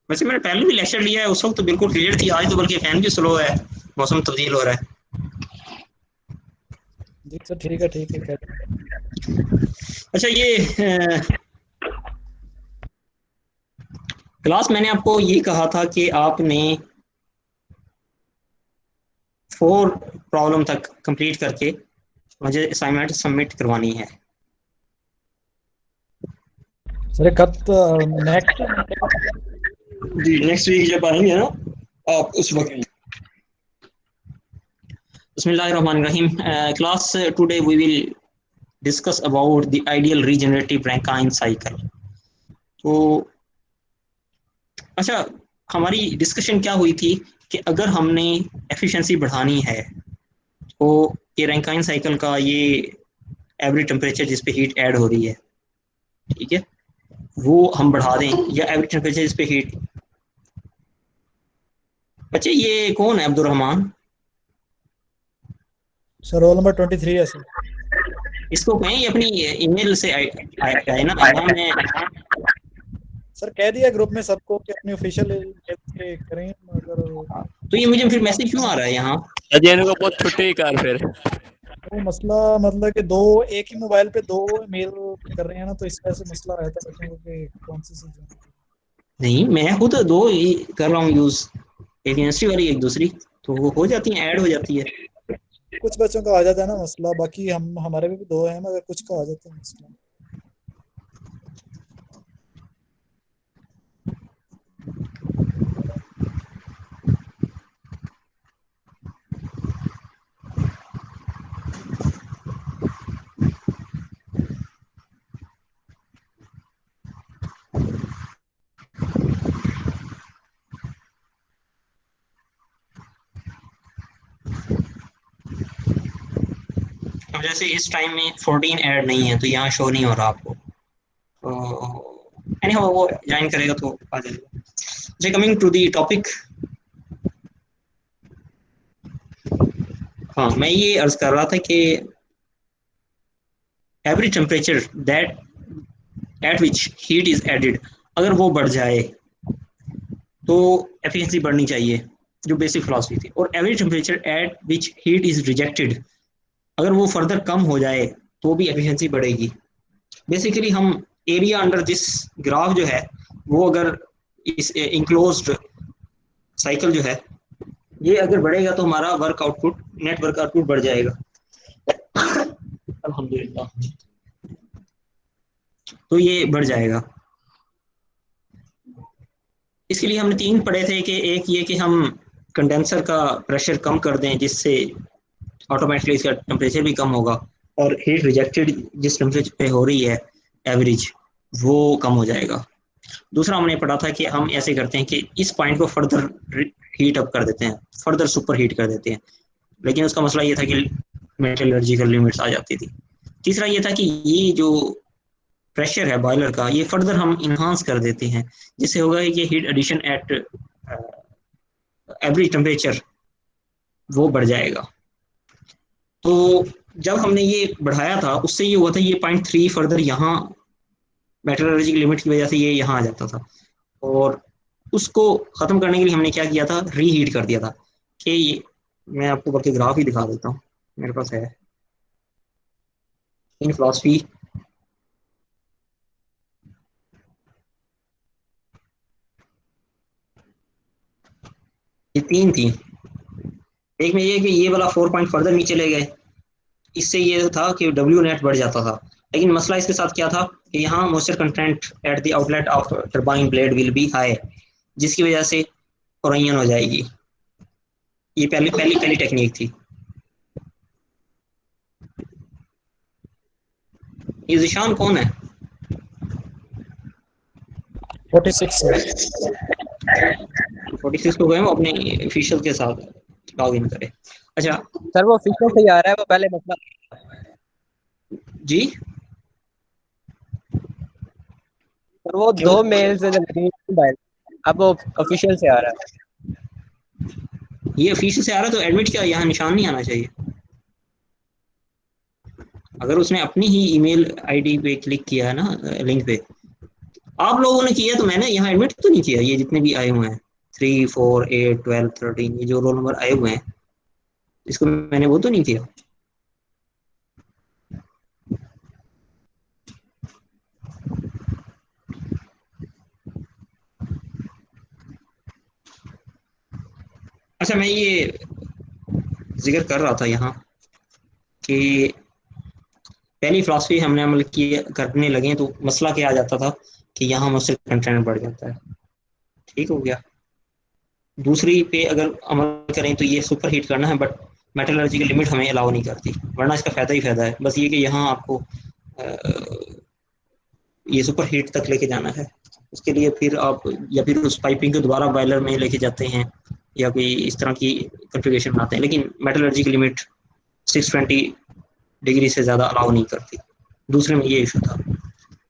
वैसे मैंने पहले भी लेक्चर लिया है, उस वक्त तो बिल्कुल क्लियर थी, आज तो बल्कि फैन भी स्लो है, मौसम तब्दील हो रहा है। जी सर, ठीक है कह अच्छा ये क्लास मैंने आपको ये कहा था कि आपने 4 प्रॉब्लम तक कंप्लीट करके मुझे असाइनमेंट सबमिट करवानी है। सर कब नेक्स्ट मंडे को? जी नेक्स्ट वीक जब आएंगे ना आप उस वक्त। बिस्मिल्लाहिर्रहमानिर्रहीम। Class today we will discuss about the ideal regenerative Rankine cycle. तो अच्छा, हमारी डिस्कशन क्या हुई थी कि अगर हमने एफिशिएंसी बढ़ानी है तो ये रैंकाइन साइकिल का ये एवरेज टेम्परेचर जिस पे हीट ऐड हो रही है, ठीक है, वो हम बढ़ा दें, या एवरेज टेम्परेचर जिस पे हीट। बच्चे ये कौन है अब्दुलरहमान? सर रोल नंबर 23 है सर। इसको कहें ये अपनी ईमेल से आए ना, यहाँ मैं। सर कह दिया ग्रुप में सबको कि अपनी ऑफिशियल ईमेल से करें, मगर तो ये मुझे फिर मैसेज क्यों आ रहा है यहाँ? अजय को बहुत छुट्टी कर फिर। वो मसला मतलब कि दो एक ही मोबाइल पे दो मेल कर रहे हैं ना, तो इस वजह से मसला रहता है बच्चों को कि कौन सी से join करें। नहीं, मैं खुद दो ही कर रहा हूँ यूज, एक यूनिवर्सिटी वाली एक दूसरी, तो वो हो जाती है, ऐड हो जाती है। कुछ बच्चों का आ जाता है ना मसला, बाकी हम हमारे भी दो हैं मगर कुछ का आ जाता है मसला। अब जैसे इस टाइम में 14 ऐड नहीं है तो यहाँ शो नहीं हो रहा आपको, तो anyhow, वो ज्वाइन करेगा तो आ जाएगा। अच्छा, कमिंग टू दी टॉपिक। हाँ, मैं ये अर्ज कर रहा था कि average temperature that at which heat is added, अगर वो बढ़ जाए तो एफिशिएंसी बढ़नी चाहिए, जो बेसिक फिलॉसफी थी। और average temperature at which heat is rejected, अगर वो फर्दर कम हो जाए तो भी एफिशिएंसी बढ़ेगी। बेसिकली हम एरिया अंडर दिस ग्राफ जो है, वो अगर इस इंक्लोज्ड साइकिल जो है ये अगर बढ़ेगा तो हमारा work output, net work output बढ़ जाएगा अल्हम्दुलिल्लाह। तो ये बढ़ जाएगा। इसके लिए हमने 3 पढ़े थे कि एक ये कि हम कंडेंसर का प्रेशर कम कर दें जिससे ऑटोमेटिकली इसका टेम्परेचर भी कम होगा, और हीट रिजेक्टेड जिस टेम्परेचर पे हो रही है एवरेज, वो कम हो जाएगा। दूसरा हमने पढ़ा था कि हम ऐसे करते हैं कि इस पॉइंट को फर्दर हीट अप कर देते हैं, फर्दर सुपर हीट कर देते हैं, लेकिन उसका मसला ये था कि मेटलर्जिकल लिमिट्स आ जाती थी। तीसरा ये था कि ये जो प्रेशर है बॉयलर का, ये फर्दर हम इन्हांस कर देते हैं, जिससे होगा कि heat addition at average temperature वो बढ़ जाएगा। तो जब हमने ये बढ़ाया था उससे ये हुआ था, ये 0.3 फर्दर यहाँ मेटलर्जी की लिमिट की वजह से ये यहाँ आ जाता था, और उसको खत्म करने के लिए हमने क्या किया था, रीहीट कर दिया था। कि ये मैं आपको बल्कि ग्राफ ही दिखा देता हूँ, मेरे पास है इन फिलॉसफी। ये 3 थी। एक में ये कि ये वाला 4 पॉइंट फर्दर नीचे ले गए, इससे ये था कि डब्ल्यू नेट बढ़ जाता था। लेकिन मसला इसके साथ क्या था कि यहाँ moisture content at the outlet of turbine blade will be high, जिसकी वजह से ओरियन हो जाएगी। ये पहली पहली पहली टेक्निक थी। ये जिशान कौन है? 46 सर। 46 को गए वो अपने ऑफिशियल के साथ लॉग इन करे। अच्छा सर वो ऑफिशियल से ही आ रहा है, वो पहले मसला। जी, सर वो क्यों? 2 मेल से मोबाइल, अब वो ऑफिशियल से आ रहा है। ये ऑफिशियल से आ रहा है तो एडमिट क्या यहाँ निशान नहीं आना चाहिए? अगर उसने अपनी ही ईमेल आईडी पे क्लिक किया है ना लिंक पे, आप लोगों ने किया तो मैंने यहाँ एडमिट तो नहीं किया। ये जितने भी आए हुए हैं 3, 4, 8, 12, 13, ये जो रोल नंबर आए हुए हैं, इसको मैंने वो तो नहीं किया। अच्छा, मैं ये जिक्र कर रहा था यहाँ कि पहली फिलॉसफी हमने अमल किए करने लगे तो मसला क्या आ जाता था कि यहाँ मुझसे कंटेंट बढ़ जाता है। ठीक हो गया। दूसरी पे अगर अमल करें तो ये सुपर हीट करना है, बट मेटलर्जी की लिमिट हमें अलाउ नहीं करती, वरना इसका फ़ायदा ही फ़ायदा है। बस ये कि यहाँ आपको ये सुपर हीट तक लेके जाना है। उसके लिए फिर आप या फिर उस पाइपिंग को दोबारा बॉयलर में लेके जाते हैं या कोई इस तरह की कॉन्फ़िगरेशन बनाते हैं, लेकिन मेटलर्जी की लिमिट 620 डिग्री से ज़्यादा अलाउ नहीं करती। दूसरे में ये इशू था।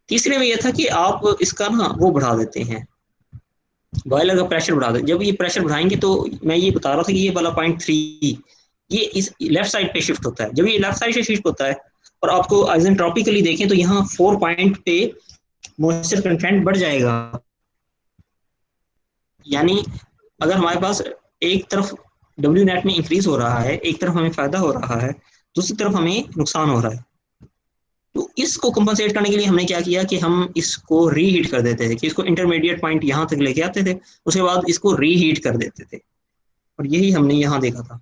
तीसरे में यह था कि आप इसका ना वो बढ़ा देते हैं, बॉयलर का प्रेशर बढ़ा दें। जब ये प्रेशर बढ़ाएंगे तो मैं ये बता रहा था कि ये वाला 0.3 ये इस लेफ्ट साइड पे शिफ्ट होता है। जब ये लेफ्ट साइड से शिफ्ट होता है और आपको आइसेंट्रोपिकली देखें तो यहाँ 4 पॉइंट पे मॉइस्चर कंटेंट बढ़ जाएगा। यानी अगर हमारे पास एक तरफ डब्ल्यू नेट में इंक्रीज हो रहा है, एक तरफ हमें फायदा हो रहा है, दूसरी तरफ हमें नुकसान हो रहा है। तो इसको कंपनसेट करने के लिए हमने क्या किया कि हम इसको रीहीट कर देते थे, कि इसको इंटरमीडिएट पॉइंट यहाँ तक लेके आते थे, उसके बाद इसको रीहीट कर देते थे। और यही हमने यहाँ देखा था।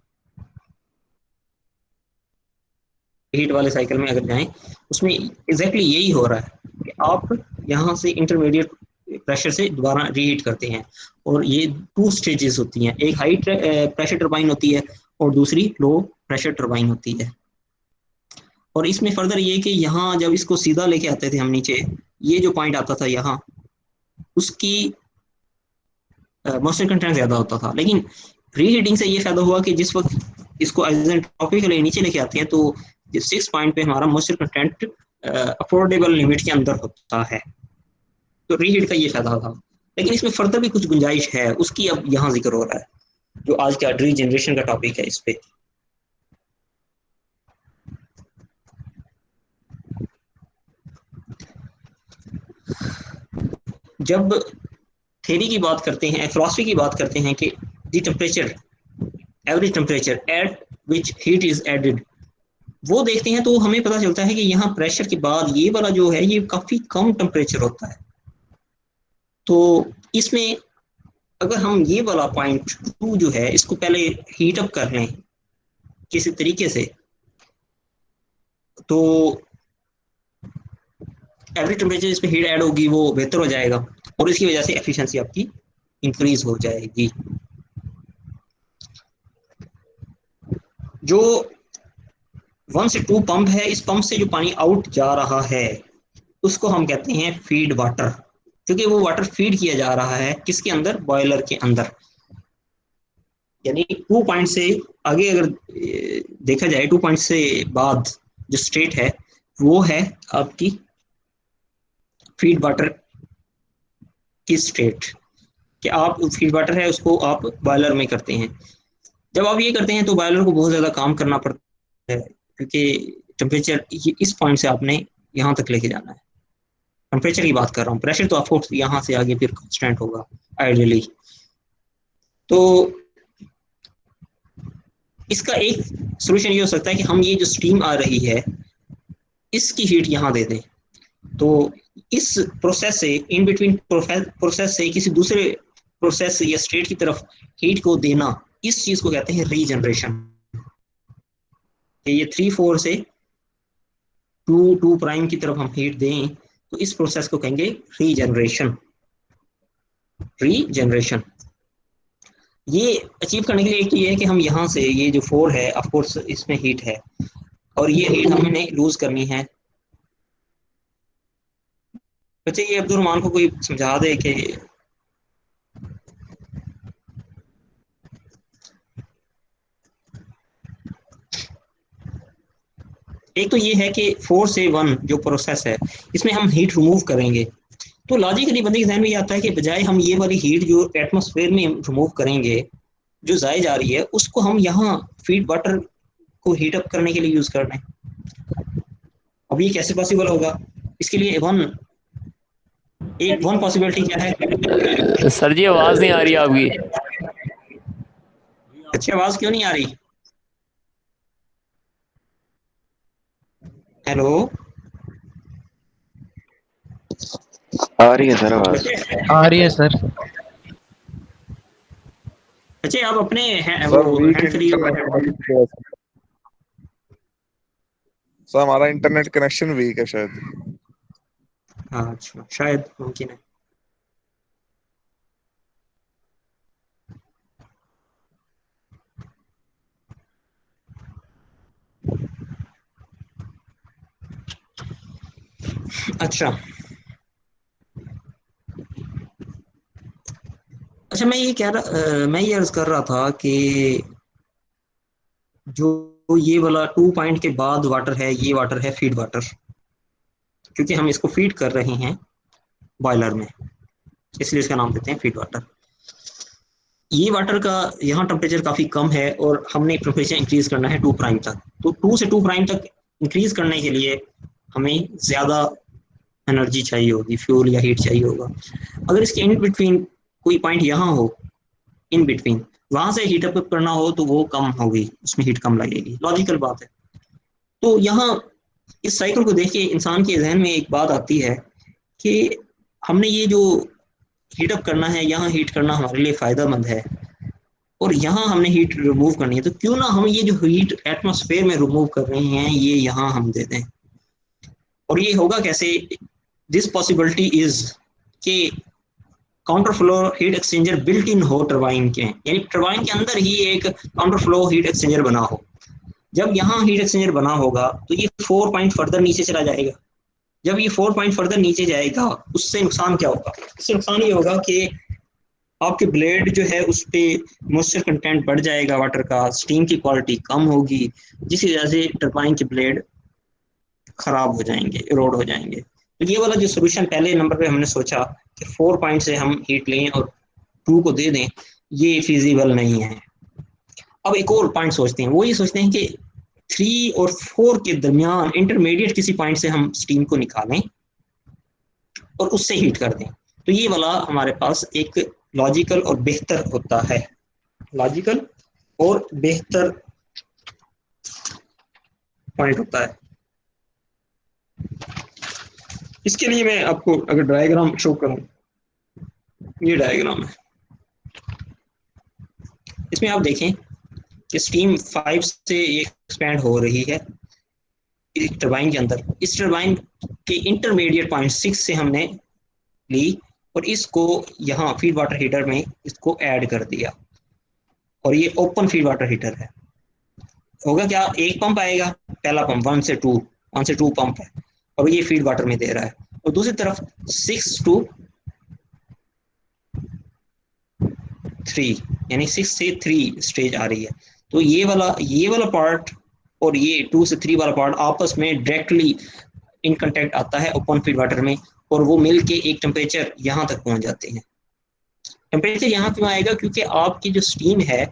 हीट वाले साइकिल में अगर जाएं, उसमें एग्जैक्टली यही हो रहा है कि आप यहाँ से इंटरमीडिएट प्रेशर से दोबारा रीहीट करते हैं। और ये 2 स्टेजेस होती हैं, एक हाई प्रेशर टरबाइन होती है और दूसरी लो प्रेशर टरबाइन होती है। और इसमें फर्दर ये कि यहाँ जब इसको सीधा लेके आते थे हम नीचे, ये जो पॉइंट आता था यहाँ, उसकी मॉइस्चर कंटेंट ज्यादा होता था। लेकिन रीहीटिंग से ये फायदा हुआ कि जिस वक्त इसको आइसेंट्रोपिकली नीचे लेके आते हैं तो 6 पॉइंट पे हमारा मॉइस्चर कंटेंट अफोर्डेबल लिमिट के अंदर होता है। तो रीहीट का ये फायदा था। लेकिन इसमें फर्दर भी कुछ गुंजाइश है, उसकी अब यहाँ जिक्र हो रहा है, जो आज का रीजनरेशन का टॉपिक है। इस पे जब थ्योरी की बात करते हैं, फिलॉसफी की बात करते हैं कि the temperature, average temperature at which heat is added, वो देखते हैं तो हमें पता चलता है कि यहाँ प्रेशर के बाद ये वाला जो है ये काफी कम टेम्परेचर होता है। तो इसमें अगर हम ये वाला 0.2 जो है इसको पहले हीट अप कर लें किसी तरीके से, तो एवरेज टेम्परेचर इस पे हीट ऐड होगी, वो बेहतर हो जाएगा और इसकी वजह से एफिशिएंसी आपकी इंक्रीज हो जाएगी। जो 1 से 2 पंप है, इस पंप से जो पानी आउट जा रहा है उसको हम कहते हैं फीड वाटर, क्योंकि वो वाटर फीड किया जा रहा है किसके अंदर, बॉयलर के अंदर। यानी 2 पॉइंट से आगे अगर देखा जाए, 2 पॉइंट से बाद जो स्टेट है वो है आपकी फीड वाटर की स्टेट, कि आप फीड वाटर है उसको आप बॉयलर में करते हैं। जब आप ये करते हैं तो बॉयलर को बहुत ज़्यादा काम करना पड़ता है, क्योंकि टेम्परेचर इस पॉइंट से आपने यहाँ तक लेके जाना है। टेम्परेचर की बात कर रहा हूँ, प्रेशर तो ऑफकोर्स यहाँ से आगे फिर कांस्टेंट होगा आइडियली। तो इसका एक सोल्यूशन ये हो सकता है कि हम ये जो स्टीम आ रही है इसकी हीट यहाँ दे दें। तो इस प्रोसेस से, इन बिटवीन प्रोसेस से किसी दूसरे प्रोसेस या स्टेट की तरफ हीट को देना, इस चीज को कहते हैं रीजनरेशन। ये 3-4 से 2-2 प्राइम की तरफ हम हीट दें तो इस प्रोसेस को कहेंगे रीजनरेशन। रीजनरेशन ये अचीव करने के लिए एक तो ये है कि हम यहाँ से ये जो 4 है, ऑफ कोर्स इसमें हीट है और ये हीट हमने लूज करनी है। बच्चे ये अब्दुल रहमान को कोई समझा दे कि एक तो ये है कि 4 से 1 जो प्रोसेस है इसमें हम हीट रिमूव करेंगे, तो लॉजिकली बंदे के ध्यान में ये आता है कि बजाय हम ये वाली हीट जो एटमॉस्फेयर में रिमूव करेंगे, जो जाए जा रही है, उसको हम यहाँ फीड वाटर को हीट अप करने के लिए यूज कर रहे हैं। अब ये कैसे पॉसिबल होगा? इसके लिए 1 एक वन पॉसिबिलिटी क्या है? सर जी आवाज नहीं आ रही आपकी। अच्छी आवाज क्यों नहीं आ रही? हेलो आ रही है सर आवाज। बच्चे, आ रही है सर। बच्चे आप अपने वो sir weak hand free internet connection. Sir हमारा इंटरनेट कनेक्शन वीक है शायद। हाँ अच्छा, शायद मुमकिन है। अच्छा अच्छा, मैं ये अर्ज कर रहा था कि जो ये वाला 2 पॉइंट के बाद वाटर है, ये वाटर है फीड वाटर, क्योंकि हम इसको फीड कर रहे हैं बॉयलर में, इसलिए इसका नाम देते हैं फीड वाटर। ये वाटर का यहाँ टेम्परेचर काफ़ी कम है और हमने टेम्परेचर इंक्रीज करना है 2 प्राइम तक। तो 2 से 2 प्राइम तक इंक्रीज करने के लिए हमें ज़्यादा एनर्जी चाहिए होगी, फ्यूल या हीट चाहिए होगा। अगर इसके इन बिटवीन कोई पॉइंट यहाँ हो, इन बिटवीन वहां से हीट अप करना हो तो वो कम होगी, उसमें हीट कम लगेगी, लॉजिकल बात है। तो यहाँ इस साइकिल को देख के इंसान के जहन में एक बात आती है कि हमने ये जो हीट अप करना है, यहाँ हीट करना हमारे लिए फ़ायदेमंद है और यहाँ हमने हीट रिमूव करनी है, तो क्यों ना हम ये जो हीट एटमॉस्फेयर में रिमूव कर रहे हैं ये यहाँ हम दे दें। और ये होगा कैसे? दिस पॉसिबिलिटी इज कि counter flow heat exchanger built in हो टरबाइन के, यानी टरबाइन के अंदर ही एक काउंटर फ्लो हीट एक्सचेंजर बना हो। जब यहाँ हीट एक्सचेंजर बना होगा तो ये 4 पॉइंट फर्दर नीचे चला जाएगा। जब ये 4 पॉइंट फर्दर नीचे जाएगा, उससे नुकसान क्या होगा? उससे नुकसान ये होगा कि आपके ब्लेड जो है उस पर मॉइस्चर कंटेंट बढ़ जाएगा वाटर का, स्टीम की क्वालिटी कम होगी, जिसकी वजह से टरबाइन के ब्लेड खराब हो जाएंगे, इरोड हो जाएंगे। तो ये वाला जो सोल्यूशन पहले नंबर पे हमने सोचा कि 4 पॉइंट से हम हीट लें और 2 को दे दें, ये फिजिबल नहीं है। अब एक और पॉइंट सोचते हैं, वो ये सोचते हैं कि 3 और 4 के दरमियान इंटरमीडिएट किसी पॉइंट से हम स्टीम को निकालें और उससे हीट कर दें। तो ये वाला हमारे पास एक लॉजिकल और बेहतर होता है, लॉजिकल और बेहतर पॉइंट होता है। इसके लिए मैं आपको अगर डायग्राम शो करूं, ये डायग्राम है, इसमें आप देखें कि स्टीम 5 से ये एक्सपैंड हो रही है इस टरबाइन के अंदर। इस टरबाइन के इंटरमीडिएट पॉइंट 6 से हमने ली और इसको यहाँ फीड वाटर हीटर में इसको ऐड कर दिया, और ये ओपन फीड वाटर हीटर है। होगा क्या? एक पंप आएगा, पहला पंप 1 से 2 पंप है और ये फीड वाटर में दे रहा है, और दूसरी तरफ 6 to 3 यानी 6 से 3 स्टेज आ रही है। तो ये वाला पार्ट और ये 2 से 3 वाला पार्ट आपस में डायरेक्टली इन कांटेक्ट आता है ओपन फीड वाटर में, और वो मिलके एक टेम्परेचर यहाँ तक पहुंच जाते हैं। टेम्परेचर यहाँ क्यों आएगा? क्योंकि आपकी जो स्टीम है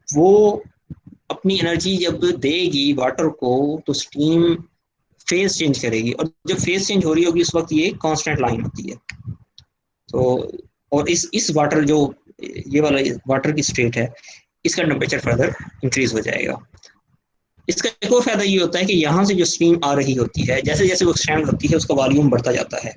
वो अपनी एनर्जी जब देगी वाटर को तो स्टीम फेज चेंज करेगी, और जब फेज चेंज हो रही होगी उस वक्त ये कांस्टेंट लाइन होती है। तो और इस वाटर जो ये वाला वाटर की स्टेट है, इसका टेम्परेचर फर्दर इंक्रीज हो जाएगा। इसका एक और फायदा ये होता है कि यहाँ से जो स्टीम आ रही होती है, जैसे जैसे वो एक्सटेंड होती है उसका वॉल्यूम बढ़ता जाता है।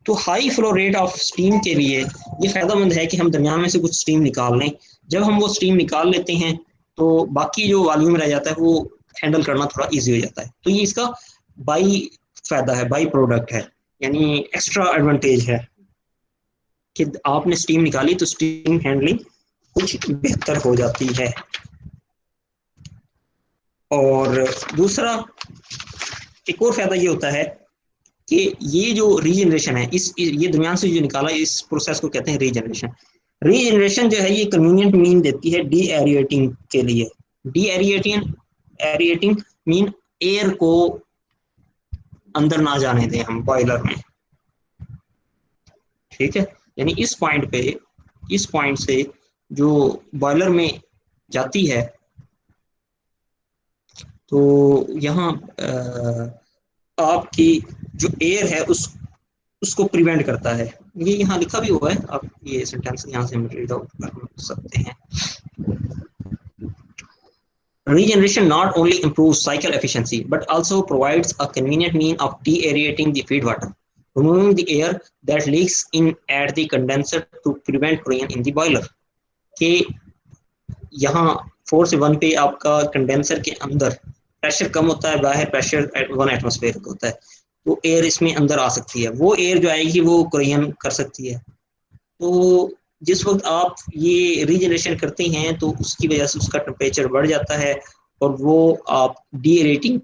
तो high flow rate of steam के लिए ये फायदेमंद है कि हम दरमियान में से कुछ स्टीम निकाल लें। जब हम वो स्टीम निकाल लेते हैं तो बाकी जो वॉल्यूम रह जाता है वो हैंडल करना थोड़ा इजी हो जाता है। तो ये इसका बाई फायदा है, बाई प्रोडक्ट है, यानी एक्स्ट्रा एडवांटेज है कि आपने स्टीम निकाली तो स्टीम हैंडलिंग कुछ बेहतर हो जाती है। और दूसरा एक और फायदा ये होता है कि ये जो रीजनरेशन है, ये दरमियान से जो निकाला, इस प्रोसेस को कहते हैं रीजनरेशन। रीजनरेशन जो है ये कन्वीनियंट मीन देती है डी एरिएटिंग के लिए। डी एरिएटिंग मीन एयर को अंदर ना जाने दें हम बॉयलर में, ठीक है। यानी इस पॉइंट से जो बॉयलर में जाती है तो यहाँ आपकी जो एयर है उसको प्रिवेंट करता है। ये यहाँ लिखा भी हुआ है, आप ये सेंटेंस यहाँ से रीड आउट कर सकते हैं। Regeneration not only improves cycle efficiency but also provides a convenient means of de-aerating the feed water, removing the air that leaks in at the condenser to prevent corrosion in the boiler। कि यहाँ 4 से 1 पे आपका condenser के अंदर pressure कम होता है, बाहर प्रेशर 1 एटमॉस्फेयर होता है, तो एयर इसमें अंदर आ सकती है, वो एयर जो आएगी वो कोरियन कर सकती है। तो जिस वक्त आप ये रीजनरेशन करते हैं तो उसकी वजह से उसका टेम्परेचर बढ़ जाता है और वो आप डी-एरेटिंग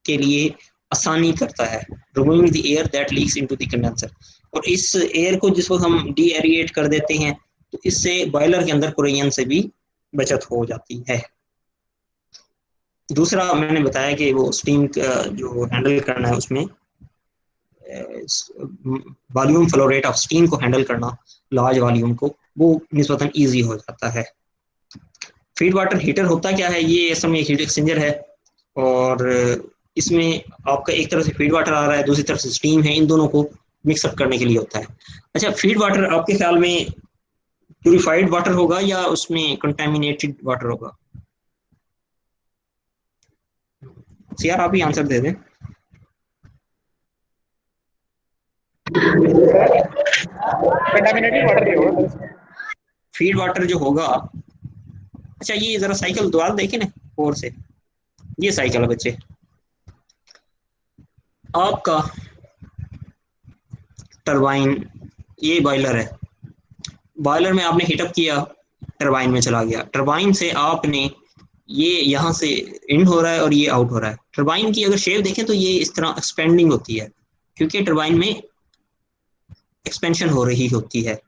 के लिए आसानी करता है, removing the air that leaks into the condenser. और इस एयर को जिस वक्त हम डी-एरिएट कर देते हैं तो इससे बॉयलर के अंदर कोरियन से भी बचत हो जाती है। दूसरा मैंने बताया कि वो स्टीम जो हैंडल करना है उसमें volume flow rate of steam को हैंडल करना, लार्ज वॉल्यूम को, वो निस्बतन इजी हो जाता है। फीड वाटर हीटर होता क्या है, ये असल में हीट एक्सचेंजर है और इसमें आपका एक तरफ से फीड वाटर आ रहा है, दूसरी तरफ से स्टीम है, इन दोनों को मिक्सअप करने के लिए होता है। अच्छा, फीड वाटर आपके ख्याल में प्यूरिफाइड वाटर होगा या उसमें कंटेमिनेटेड वाटर होगा? यार आप ही आंसर दे दें। कंटामिनेटेड वाटर नहीं होगा, फीड वाटर जो होगा, अच्छा ये जरा साइकिल दोबारा देखें ना और से, ये साइकिल है बच्चे, आपका टरबाइन, ये बॉयलर है, बॉयलर में आपने हीटअप किया, टरबाइन में चला गया, टरबाइन से आपने ये यहाँ से इन हो रहा है और ये आउट हो रहा है। टरबाइन की अगर शेप देखें तो ये इस तरह एक्सपेंडिंग होती है क्योंकि टरबाइन में एक्सपेंशन हो रही होती है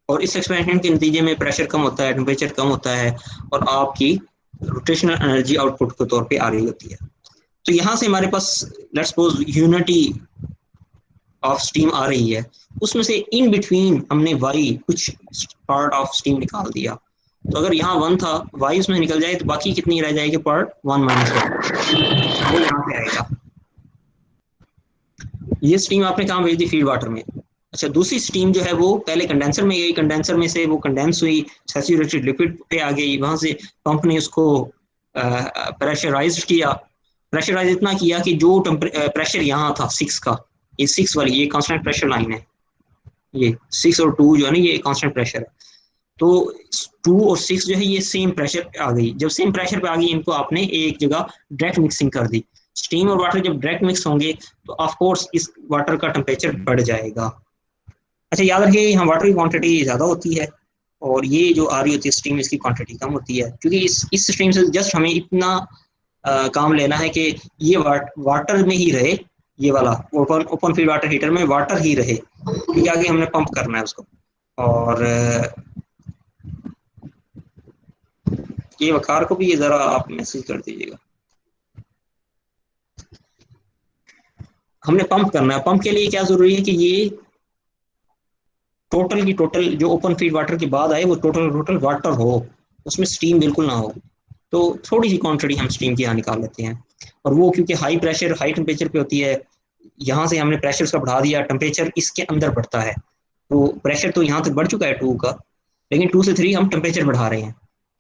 और इस एक्सपेंशन के नतीजे में प्रेशर कम होता है, टेम्परेचर कम होता है और आपकी रोटेशनल एनर्जी आउटपुट के तौर पे आ रही होती है। तो यहाँ से हमारे पास let's suppose unity of steam आ रही है, उसमें से इन बिटवीन हमने वाई कुछ पार्ट ऑफ स्टीम निकाल दिया, तो अगर यहाँ 1 था, वाई उसमें निकल जाए तो बाकी कितनी रह जाएगी, पार्ट 1 माइनस 1, वो यहाँ पे आएगा। ये स्टीम आपने कहाँ भेज दी, फीड वाटर में। अच्छा, दूसरी स्टीम जो है वो पहले कंडेंसर में गई, कंडेंसर में से वो कंडेंस हुई, सैचुरेटेड लिक्विड पे आ गई, वहां से पंप ने उसको प्रेशराइज किया, प्रेशराइज इतना किया कि जो प्रेशर यहाँ था 6 का, ये 6 वाली ये कांस्टेंट प्रेशर लाइन है, ये 6 और 2 जो है ना ये कांस्टेंट प्रेशर है, तो 2 और 6 जो है ये सेम प्रेशर पे आ गई। जब सेम प्रेशर पे आ गई इनको आपने एक जगह डायरेक्ट मिक्सिंग कर दी। स्टीम और वाटर जब डायरेक्ट मिक्स होंगे तो ऑफ कोर्स इस वाटर का टेम्परेचर बढ़ जाएगा। अच्छा, याद रखिए यहाँ वाटर की क्वांटिटी ज़्यादा होती है और ये जो आ रही होती है स्टीम, इसकी क्वांटिटी कम होती है क्योंकि इस स्ट्रीम से जस्ट हमें इतना काम लेना है कि ये वाटर में ही रहे, ये वाला ओपन फीड वाटर हीटर में वाटर ही रहे क्योंकि आगे हमने पंप करना है उसको। और ये वकार को भी ये ज़रा आप मैसेज कर दीजिएगा, हमने पंप करना है। पंप के लिए क्या ज़रूरी है कि ये टोटल की टोटल जो ओपन फीड वाटर के बाद आए वो टोटल वाटर हो, उसमें स्टीम बिल्कुल ना हो। तो थोड़ी सी क्वांटिटी हम स्टीम की यहाँ निकाल लेते हैं और वो क्योंकि हाई प्रेशर हाई टेम्परेचर पे होती है, यहाँ से हमने प्रेशर उसका बढ़ा दिया, टेम्परेचर इसके अंदर बढ़ता है, तो प्रेशर तो यहाँ तक बढ़ चुका है 2 का, लेकिन 2 से 3 हम टेम्परेचर बढ़ा रहे हैं,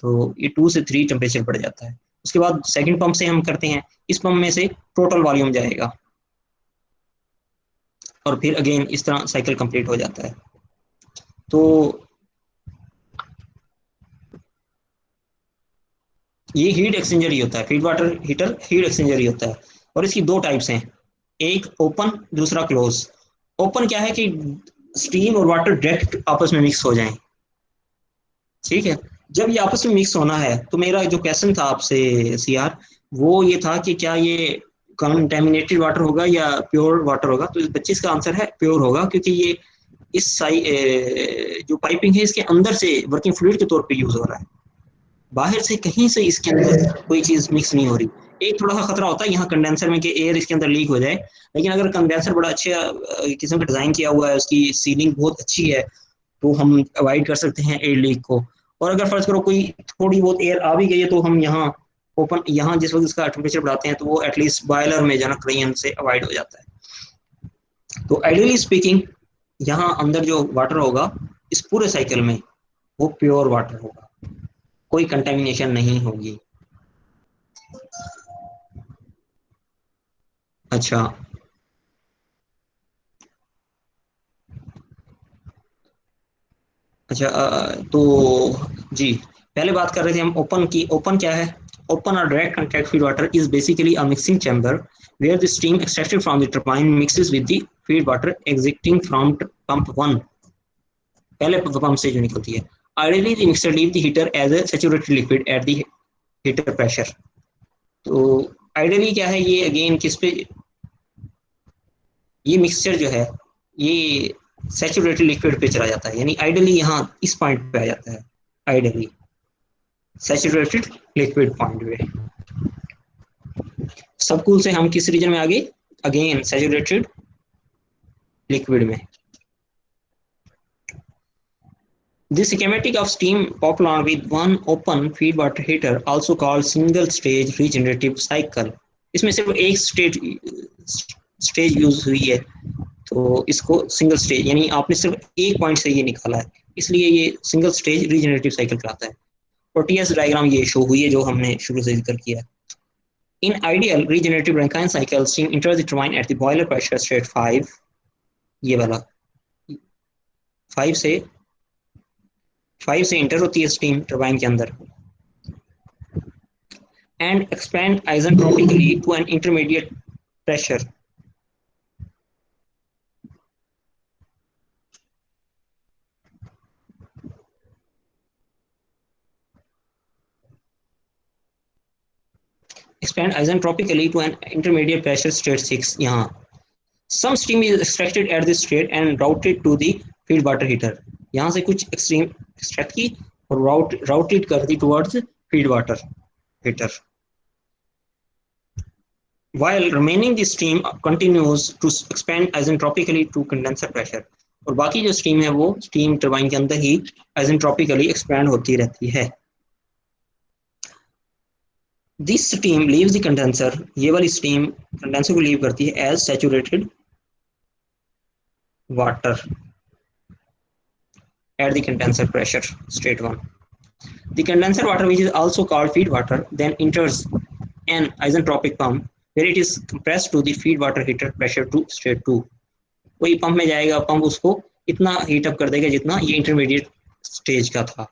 तो ये 2 से 3 टेम्परेचर बढ़ जाता है। उसके बाद सेकेंड पंप से हम करते हैं, इस पंप में से टोटल वॉल्यूम जाएगा और फिर अगेन इस तरह साइकिल कंप्लीट हो जाता है। तो ये हीट एक्सचेंजर ही होता है, feed water heater heat exchanger ही होता है और इसकी 2 टाइप्स हैं, एक ओपन दूसरा क्लोज। ओपन क्या है कि स्टीम और वाटर डायरेक्ट आपस में मिक्स हो जाएं, ठीक है। जब ये आपस में मिक्स होना है तो मेरा जो क्वेश्चन था आपसे सीआर वो ये था कि क्या ये कंटेमिनेटेड वाटर होगा या प्योर वाटर होगा, तो इस 25 का आंसर है प्योर होगा क्योंकि ये इस जो पाइपिंग है इसके अंदर से वर्किंग फ्लूइड के तौर पे यूज हो रहा है, बाहर से कहीं से इसके अंदर कोई चीज मिक्स नहीं हो रही। एक थोड़ा सा खतरा होता है यहाँ कंडेंसर में कि एयर इसके अंदर लीक हो जाए, लेकिन अगर कंडेंसर बड़ा अच्छे किस्म का डिजाइन किया हुआ है, उसकी सीलिंग बहुत अच्छी है, तो हम अवॉइड कर सकते हैं एयर लीक को। और अगर फर्ज करो कोई थोड़ी बहुत एयर आ भी गई है तो हम यहाँ ओपन यहाँ जिस वक्त इसका टेम्परेचर बढ़ाते हैं तो वो एटलीस्ट बॉयलर में जाना क्रेन से अवॉइड हो जाता है। तो आइडियली स्पीकिंग यहाँ अंदर जो वाटर होगा इस पूरे साइकिल में वो प्योर वाटर होगा, कोई कंटेमिनेशन नहीं होगी। अच्छा, अच्छा तो जी, पहले बात कर रहे थे हम ओपन की। ओपन क्या है? ओपन और direct contact feed water is basically a mixing chamber where the steam extracted from the turbine mixes with the feed water exiting from pump 1, पहले पंप से जो निकलती है। Ideally the mixer leave the heater as a saturated liquid at the heater pressure। तो ideally क्या है ये, again किस पे, ये मिक्सचर जो है ये सैचुरेटेड लिक्विड पे चला जाता है, यानी आइडियली यहाँ इस पॉइंट पे आ जाता है, आइडियली सैचुरेटेड लिक्विड पॉइंट पे। सबकूल से हम किस रीजन में आ गए? अगेन सैचुरेटेड लिक्विड में। This schematic of steam popular with one open feed water heater also called single stage regenerative cycle। इसमें सिर्फ एक स्टेज यूज हुई है, तो इसको सिंगल स्टेज, यानी आपने सिर्फ एक पॉइंट से ये निकाला है, इसलिए ये सिंगल स्टेज रीजनरेटिव साइकिल कहलाता है। और टीएस डायग्राम ये शो हुई है जो हमने शुरू से जिक्र किया है। In ideal regenerative Rankine cycle, steam enters the turbine at the boiler pressure state 5, ये वाला 5 से इंटर होती है स्टीम टरबाइन के अंदर, and expand isentropically to an intermediate pressure। expand isentropically to an intermediate pressure state 6। यहाँ some steam is extracted at this state and routed to the feed water heater। यहाँ से कुछ extreme extract की और routed कर दी towards feed water heater, while remaining the steam continues to expand isentropically to condenser pressure। और बाकी जो steam है वो स्टीम टरबाइन के अंदर ही isentropically expand होती रहती है। This steam leaves the condenser, ये वाली स्टीम कंडेंसर को लीव करती है as saturated water at the condenser pressure state 1। The condenser water, which is also called feed water, then enters an isentropic pump where it is compressed to the feed water heater pressure to state 2। वही pump में जाएगा, pump उसको इतना heat up कर देगा जितना ये intermediate stage का था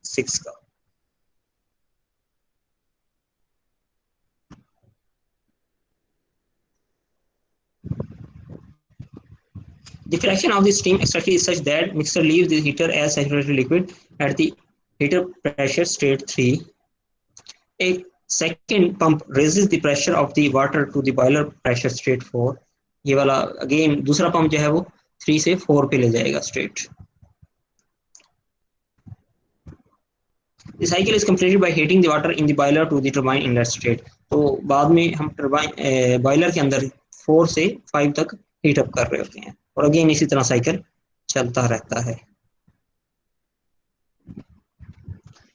6 का। The fraction of the steam extracted is such that mixer leaves the heater as saturated liquid at the heater pressure state 3। A second pump raises the pressure of the water to the boiler pressure state 4। ये वाला again दूसरा pump जो है वो 3 से 4 पे ले जाएगा state. The cycle is completed by heating the water in the boiler to the turbine inlet state। तो बाद में हम टरबाइन बॉयलर के अंदर 4 से 5 तक हीट अप कर रहे होते हैं, और अगेन इसी तरह साइकिल चलता रहता है।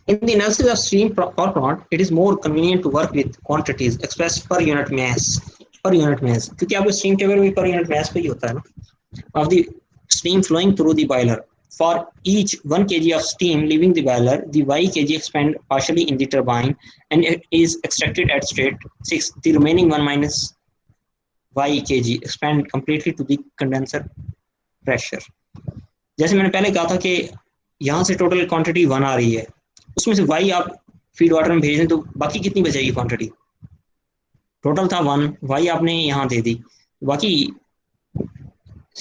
In the analysis of steam power plant, it is more convenient to work with quantities expressed per unit mass, क्योंकि आपको स्टीम टेबल भी पर यूनिट मास पे ही होता है ना, of the steam flowing through the boiler। For each 1 kg of steam leaving the boiler, the y kg expand partially in the turbine and it is extracted at state 6। The remaining 1 minus y kg expand completely to the condenser pressure। जैसे मैंने पहले कहा था कि यहाँ से total quantity 1 आ रही है, उसमें से y आप फीड वाटर में भेज दें तो बाकी कितनी बचेगी क्वांटिटी? टोटल था 1, y आपने यहाँ दे दी, बाकी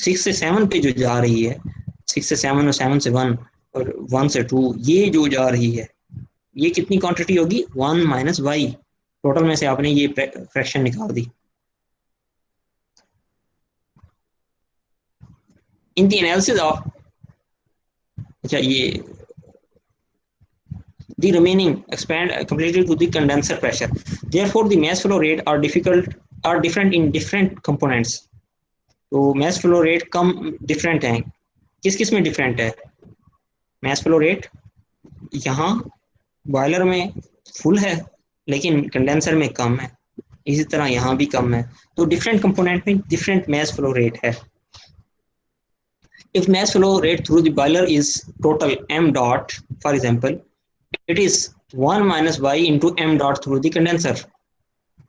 6 से 7 पे जो जा रही है, 6 से 7 और 7 से 1 और 1 से 2, ये जो जा रही है ये कितनी क्वांटिटी होगी? 1 माइनस y। टोटल में से आपने ये फ्रैक्शन निकाल दी। इन द एनालिसिस ऑफ, अच्छा ये the remaining expand completely to the condenser pressure। Therefore the mass flow rate are different in different components। तो mass flow rate कम different है, किस में different है? mass flow rate यहाँ boiler में full है लेकिन कंडेंसर में कम है, इसी तरह यहाँ भी कम है, तो डिफरेंट कंपोनेंट में डिफरेंट mass flow rate है। If mass flow rate through the boiler is total m dot, for example, it is 1 minus y into m dot through the condenser.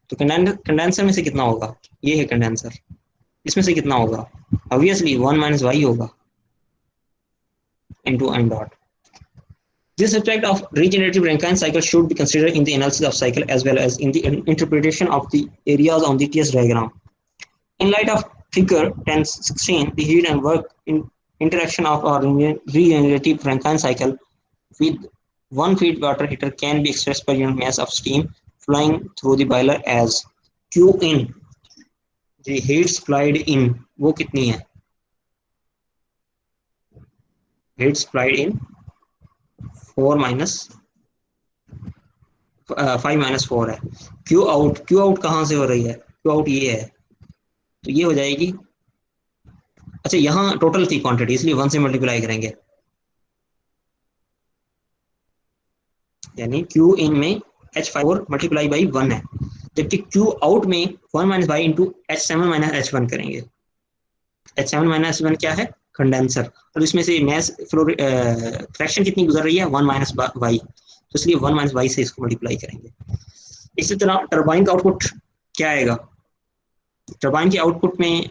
तो कंडेंसर में से कितना होगा, ये है कंडेंसर, इसमें से कितना होगा, ऑब्वियसली 1 माइनस वाई होगा into m dot. This aspect of regenerative Rankine cycle should be considered in the analysis of cycle as well as in the interpretation of the areas on the TS diagram. In light of figure 1016, the heat and work interaction of our regenerative Rankine cycle with one feed water heater can be expressed per unit mass of steam flowing through the boiler as Q in. The heat supplied in वो कितनी है, heat supplied in 4 minus 5 minus 4 है. Q out कहाँ से हो रही है, Q out ये है, तो ये हो जाएगी, अच्छा यहाँ टोटल थी क्वांटिटी इसलिए 1 से मल्टीप्लाई करेंगे, यानी Q in में H5 मल्टीप्लाई बाई 1 है, जबकि Q out में 1 minus by into H7 minus H1 करेंगे. H7 माइनस H1 क्या है, कंडेंसर, और इसमें से मैस फ्लो फ्रैक्शन कितनी गुजर रही है 1 माइनस वाई, तो इसलिए 1 माइनस वाई से इसको मल्टीप्लाई करेंगे. इसी तरह टरबाइन का आउटपुट क्या आएगा, टरबाइन के आउटपुट में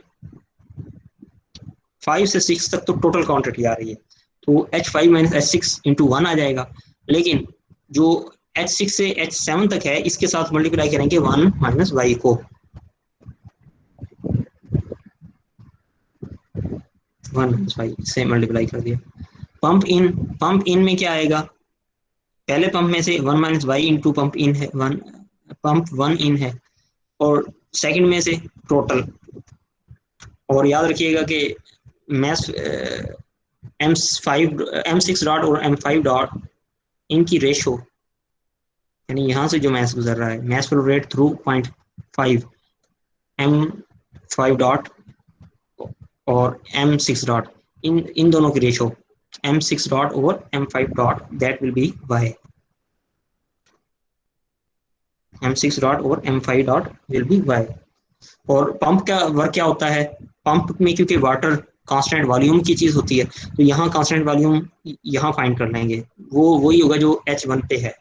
5 से 6 तक तो टोटल क्वांटिटी आ रही है, तो H5 माइनस H6 इंटू 1 आ जाएगा, लेकिन जो H6 से H7 तक है इसके साथ मल्टीप्लाई करेंगे 1 माइनस वाई को, 1 माइनस वाई से मल्टीप्लाई कर दिया. पंप इन में क्या आएगा, पहले पंप में से 1 minus Y into pump in है, पंप 1 इन है, और सेकंड में से टोटल. और याद रखिएगा कि मैस M6 डॉट और M5 डॉट इनकी रेशो, यानी यहाँ से जो मैस गुजर रहा है, mass flow rate through 0.5 M5 dot और M6 डॉट, इन दोनों की ratio M6 dot over M5 dot, that will be y. M6 dot over M5 dot will be y. और पंप का वर्क क्या होता है, पंप में क्योंकि वाटर कांस्टेंट वॉल्यूम की चीज होती है, तो यहाँ कांस्टेंट वॉल्यूम यहाँ फाइंड कर लेंगे, वो वही होगा जो H1 पे है.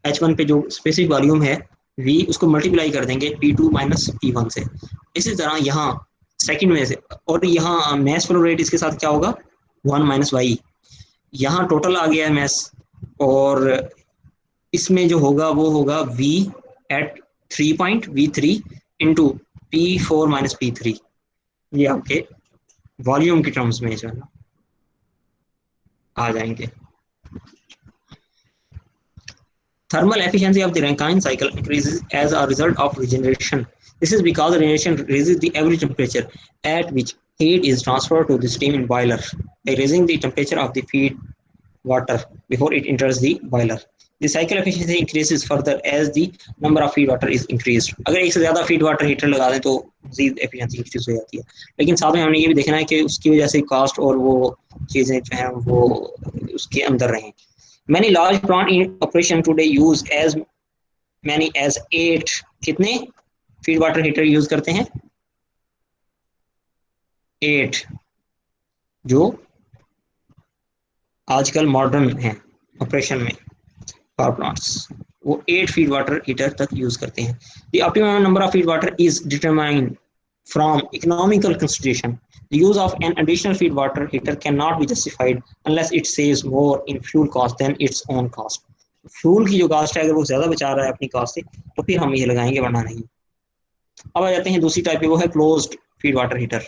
H1 पे जो स्पेसिफिक वॉल्यूम है V, उसको मल्टीप्लाई कर देंगे P2 माइनस P1 से. इसी तरह यहाँ सेकंड में से, और यहाँ मैस फ्लो रेट इसके साथ क्या होगा 1 माइनस वाई, यहाँ टोटल आ गया है मैस, और इसमें जो होगा वो होगा V eight 3.V3 into P4 minus P3, ये आपके वॉल्यूम की टर्म्स में जो है ना आ जाएंगे. Thermal efficiency of the Rankine cycle increases as a result of regeneration. This is because regeneration raises the average temperature at which heat is transferred to the steam in boiler by raising the temperature of the feed water before it enters the boiler. The cycle efficiency increases further as the number of feed water is increased. अगर एक से ज़्यादा feed water heater लगा दें तो मज़ीद efficiency increase हो जाती है, लेकिन साथ में हमने ये भी देखना है कि उसकी वजह से cost और वो चीज़ें जो हैं वो उसके अंदर रहें. Many large plants in operation today use as many as 8 कितने feed water heater use करते हैं, 8, जो आजकल मॉडर्न हैं ऑपरेशन में पावर प्लांट्स, वो 8 फीड वाटर हीटर तक यूज करते हैं. The optimum number of feed water is determined from economical consideration. The use of an additional feed water heater cannot be justified unless it saves more in fuel cost than its own cost. Fuel की जो cast है अगर वो ज्यादा बचा रहा है अपनी कास्ट से तो फिर हम ये लगाएंगे, वरना नहीं. अब आ जाते हैं दूसरी टाइप पे, वो है क्लोज्ड फीड वाटर हीटर.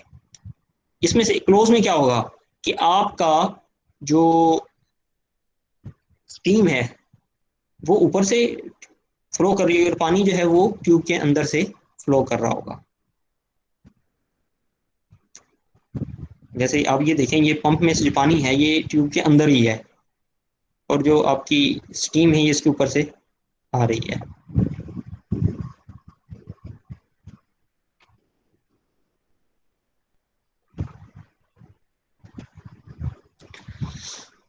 इसमें से क्लोज में क्या होगा कि आपका जो स्टीम है वो ऊपर से फ्लो कर रही है और पानी जो है वो ट्यूब के अंदर से फ्लो कर रहा होगा. जैसे आप ये देखें, ये पंप में से जो पानी है ये ट्यूब के अंदर ही है, और जो आपकी स्टीम है ये इसके ऊपर से आ रही है.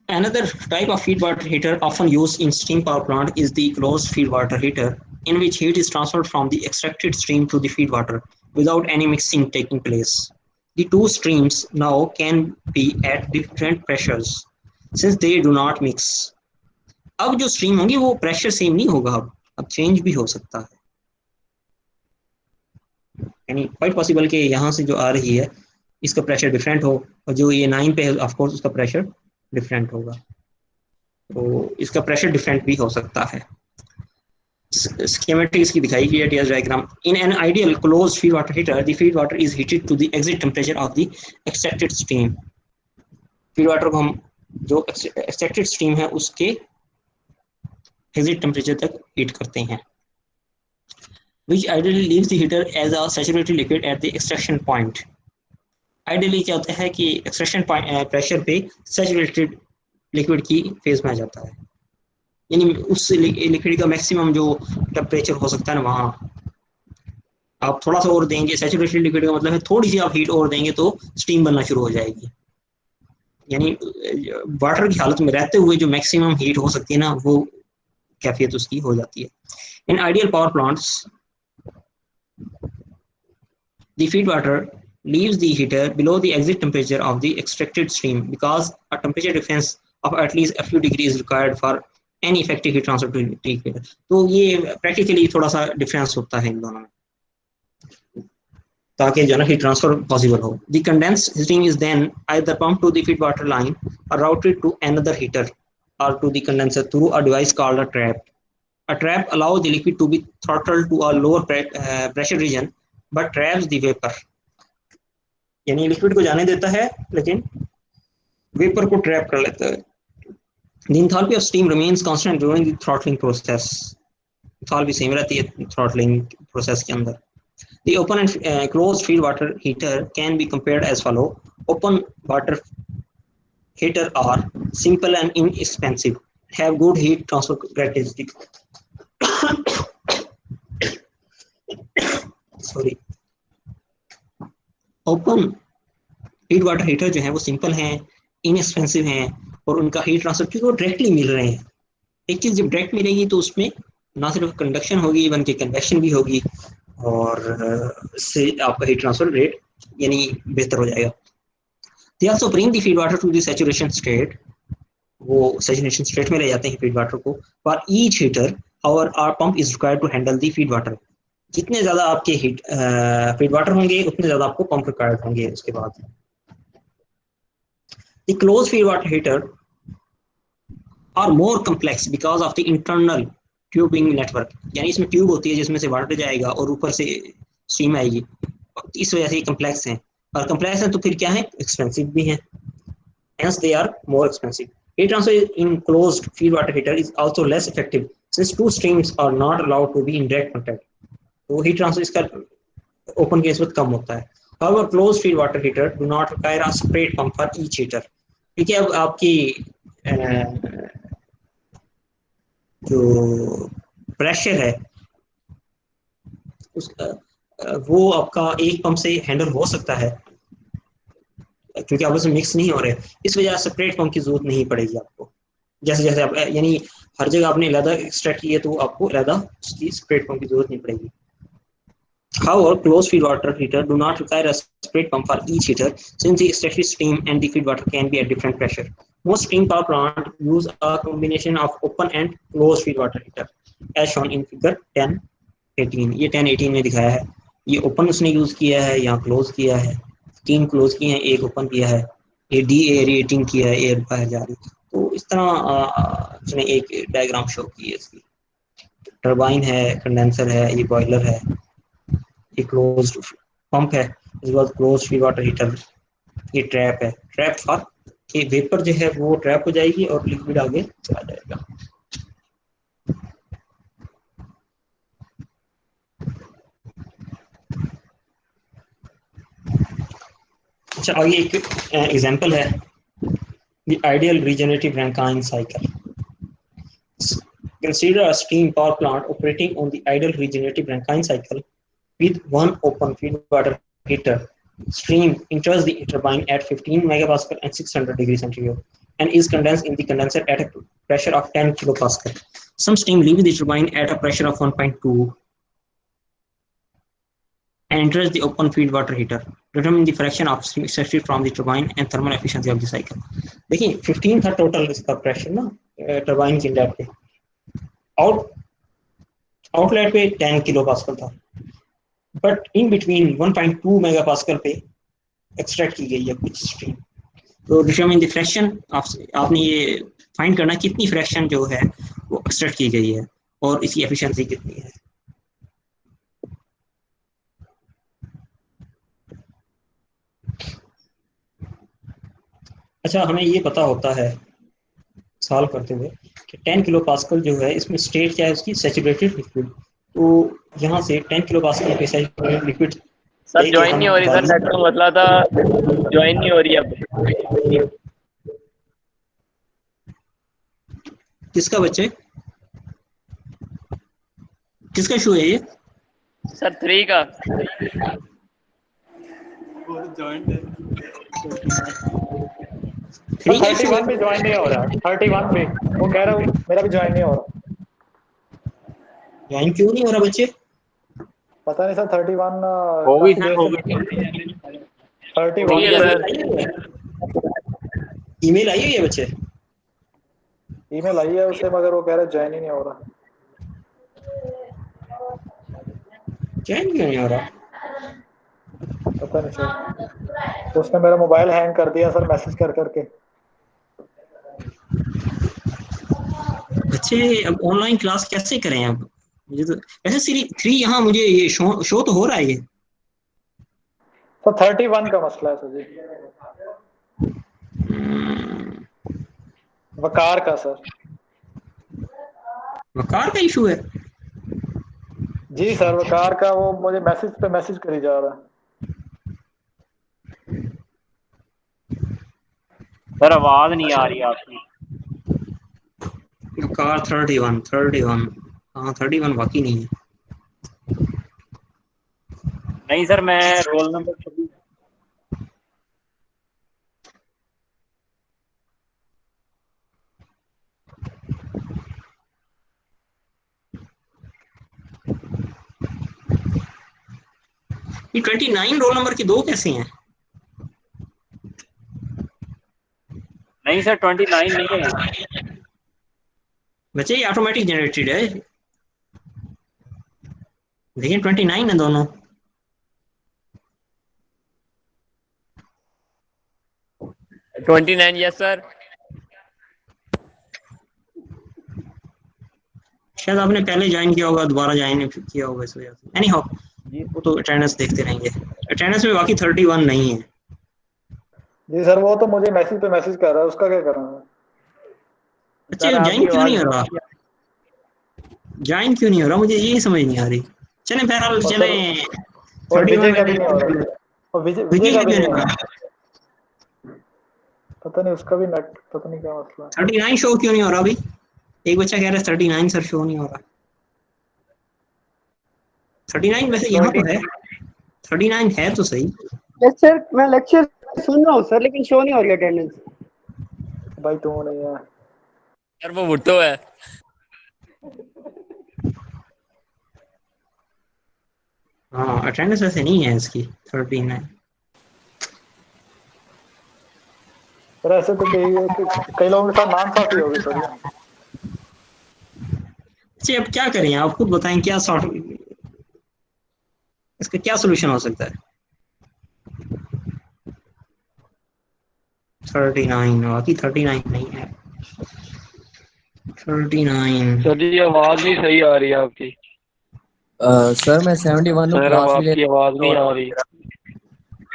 Another type of feed water heater often used in steam power plant is the closed feed water heater, in which heat is transferred from the extracted stream to the feed water without any mixing taking place. The two streams now can be at different pressures since they do not mix. अब जो stream होंगी वो pressure same नहीं होगा, अब change भी हो सकता है, यानी क्वाइट पॉसिबल कि यहाँ से जो आ रही है इसका प्रेशर डिफरेंट हो, और जो ये 9 पे है ऑफ कोर्स उसका प्रेशर डिफरेंट होगा, तो इसका प्रेशर डिफरेंट भी हो सकता है। स्कीमेटिक इसकी दिखाई गई है TS diagram. In an ideal closed feed water heater the feed water is heated to the exit temperature of the extracted stream. Feed water को हम जो एक्सट्रैक्टेड स्ट्रीम है उसके एग्जिट टेम्परेचर तक हीट करते हैं, which ideally leaves the heater as a saturated liquid at the extraction point. Ideally क्या होता है कि extraction pressure पे saturated liquid की फेज में आ जाता है, यानी उस लिक्विड का मैक्सिमम जो टेम्परेचर हो सकता है ना वहाँ आप थोड़ा सा और देंगे। सैचुरेटेड लिक्विड का मतलब है थोड़ी सी आप हीट और देंगे तो स्टीम बनना शुरू हो जाएगी, यानी वाटर की हालत में रहते हुए जो मैक्सिमम हीट हो सकती है ना वो कैफियत उसकी हो जाती है। In ideal power plants the feed water leaves the heater below the exit temperature of the extracted stream because a temperature difference of at least a few degrees is required for any effective heat transfer to take place. तो ये practically थोड़ा सा difference होता है इन दोनों में ताकि जो है ना heat transfer possible हो। The condensed steam is then either pumped to the feed water line or routed to another heater or to the condenser through a device called a trap. A trap allows the liquid to be throttled to a lower pressure region but traps the vapor, यानी liquid को जाने देता है लेकिन vapour को trap कर लेता है। The enthalpy of steam remains constant during the throttling process. enthalpy same रहती है throttling process के अंदर। The open and closed feed water heater can be compared as follow. Open water heater are simple and inexpensive, have good heat transfer characteristics. Sorry, open heat water heater जो है वो simple हैं, inexpensive हैं और उनका heat transfer क्योंकि वो directly मिल रहे हैं। एक चीज़ जब डायरेक्ट मिलेगी तो उसमें ना सिर्फ कंडक्शन होगी बल्कि कन्वेक्शन भी होगी और इससे आपका हीट ट्रांसफर रेट यानी बेहतर हो जाएगा। They also bring the feed water to the saturation state, वो saturation state में ले जाते हैं feed water को। For each heater, our pump is required to handle the feed water. जितने ज़्यादा आपके फीड वाटर होंगे उतने ज़्यादा आपको पंप रिक्वायर्ड होंगे। उसके बाद the closed feed water heater are more complex because of the internal tubing network, यानी इसमें ट्यूब होती है जिसमें से वाटर जाएगा और ऊपर से स्ट्रीम आएगी, इस वजह से कम्प्लेक्स हैं और कम्प्लेक्स हैं तो फिर क्या है एक्सपेंसिव भी हैं, hence they are more expensive. Heat transfer in closed feed water heater is also less effective since two streams are not allowed to be in direct contact. तो हीट ट्रांसफर इसका open case में कम होता है। However, closed feed water heater do not require a separate pump for each heater. ठीक है, अब आपकी जो प्रेशर है उसका वो आपका एक पंप से हैंडल हो सकता है क्योंकि आपस में मिक्स नहीं हो रहे, इस वजह से सेपरेट पंप की जरूरत नहीं पड़ेगी आपको। जैसे जैसे आप यानी हर जगह आपने अलग एक्सट्रैक्ट किए तो आपको अलग उसकी सेपरेट पंप की जरूरत नहीं पड़ेगी। However, closed feed water heater do not require a separate pump for each heater since the extracted steam and the feed water can be at different pressure. Most steam power plants use a combination of open and closed feed water heater as shown in figure 10-18. ये 10-18 में दिखाया है, ये open उसने use किया है, यहाँ close किया है, 3 क्लोज किए हैं, एक ओपन किया है, ये डी एरिएटिंग किया है, एयर बाहर जा रही। तो इस तरह उसने एक डायग्राम शो की है इसकी। टर्बाइन है, कंडेंसर है, ये बॉयलर है, ये क्लोज्ड पंप है, इसके बाद क्लोज्ड फीड वाटर हीटर, ये ट्रैप है, ट्रैप फॉर कि वेपर जो है वो ट्रैप हो जाएगी और लिक्विड आगे चला जाएगा। अच्छा, आगे एक एग्जांपल है, the ideal regenerative Rankine cycle. Consider a steam power plant operating on the ideal regenerative Rankine cycle with one open feed water heater. Stream enters the turbine at 15 megapascal and 600 degrees centigrade and is condensed in the condenser at a pressure of 10 kilopascal. Some steam leaves the turbine at a pressure of 1.2 and enters the open feed water heater. determine the fraction of steam extracted from the turbine and thermal efficiency of the cycle. देखिए 15 था total इसका pressure ना turbine के inlet पे, outlet पे 10 kilo pascal था, but in between 1.2 mega pascal पे extract की गई है कुछ स्ट्रीम। तो डिटरमाइन द फ्रैक्शन, आपने ये फाइंड करना कितनी फ्रैक्शन जो है वो एक्सट्रैक्ट की गई है और इसकी एफिशिएंसी कितनी है। अच्छा, हमें ये पता होता है सॉल्व करते हुए कि 10 किलो पास्कल जो है इसमें स्टेट क्या है उसकी, सैचुरेटेड लिक्विड। तो यहाँ से 10 किलो पास्कल पे सैचुरेटेड लिक्विड सर ज्वाइन नहीं हो रही सर, नेट का मसला था, ज्वाइन नहीं हो रही अब। किसका बच्चे, किसका इशू है ये? सर 3 का। थ्री का 31 भी ज्वाइन नहीं हो रहा, 31 भी वो कह रहा हूँ मेरा भी ज्वाइन नहीं हो रहा। ज्वाइन क्यों नहीं हो रहा बच्चे? पता नहीं सर 31 होगी काफी सर, देर होगी। से 31 होगी सर। ईमेल आई हुई है बच्चे? ईमेल आई है उससे, मगर वो कह रहा है ज्वाइन ही नहीं हो रहा। ज्वाइन क्यों नहीं हो रहा? पता नहीं सर, उसने मेरा मोबाइल हैंग कर दिया सर मैसेज कर करके। बच्चे अब ऑनलाइन क्लास कैसे करें अब? मुझे तो वैसे सीरीज 3 यहाँ मुझे ये शो तो हो रहा है ये। तो 31 का मसला है सर जी, वकार का सर। वकार का इशू है? जी सर वकार का, वो मुझे मैसेज पे मैसेज करी जा रहा है। सर आवाज नहीं आ रही आपकी। वकार 31 हाँ 31 बाकी नहीं है। नहीं सर, मैं रोल नंबर 26। ये 29 रोल नंबर के दो कैसे हैं? नहीं सर 29 नहीं है। बच्चे ये ऑटोमेटिक जनरेटेड है, लेकिन 29 है दोनों। है 29, यस सर। शायद आपने पहले ज्वाइन किया होगा, दोबारा ज्वाइन किया होगा इस वजह से। एनी हाउ वो तो अटेंडेंस देखते रहेंगे। अटेंडेंस में बाकी 31 नहीं है। जी सर, वो तो मुझे मैसेज पे मैसेज कर रहा है, उसका क्या करना है? बच्चे ज्वाइन क्यों नहीं हो रहा? ज्वाइन क्यों नहीं हो रहा, मुझे यही समझ नहीं आ रही। चले बहरहाल और चले। सर और 31 विजय का भी में नहीं हो रहा, और विजय विजय का का भी क्यों नहीं नहीं हो हो रहा। रहा? पता नहीं उसका भी नेट, पता नहीं क्या मसला है। 39 शो क्यों नहीं हो रहा अभी? एक बच्चा कह रहा है 39 सर शो नहीं हो रहा। 39 वैसे यहाँ तो है, 39 है तो सही। लेक्चर मैं लेक्चर सुन रहा हूँ सर, लेकिन शो नहीं हो रही अटेंडेंस। भाई तू नहीं है सर वो भुट्टो है। हाँ अटेंडेंस वैसे नहीं है इसकी 39। सर, ऐसे तो कई लोगों के साथ नाइंसाफी होगी सर ये। अच्छा अब क्या करें, आप खुद बताएं क्या सॉर्ट, इसका क्या सोल्यूशन हो सकता है? 39 बाकी 39 नहीं है। 39 सर जी आवाज नहीं सही आ रही है आपकी। सर मैं 71 सर अब क्लास भी आपकी आवाज नहीं आ रही।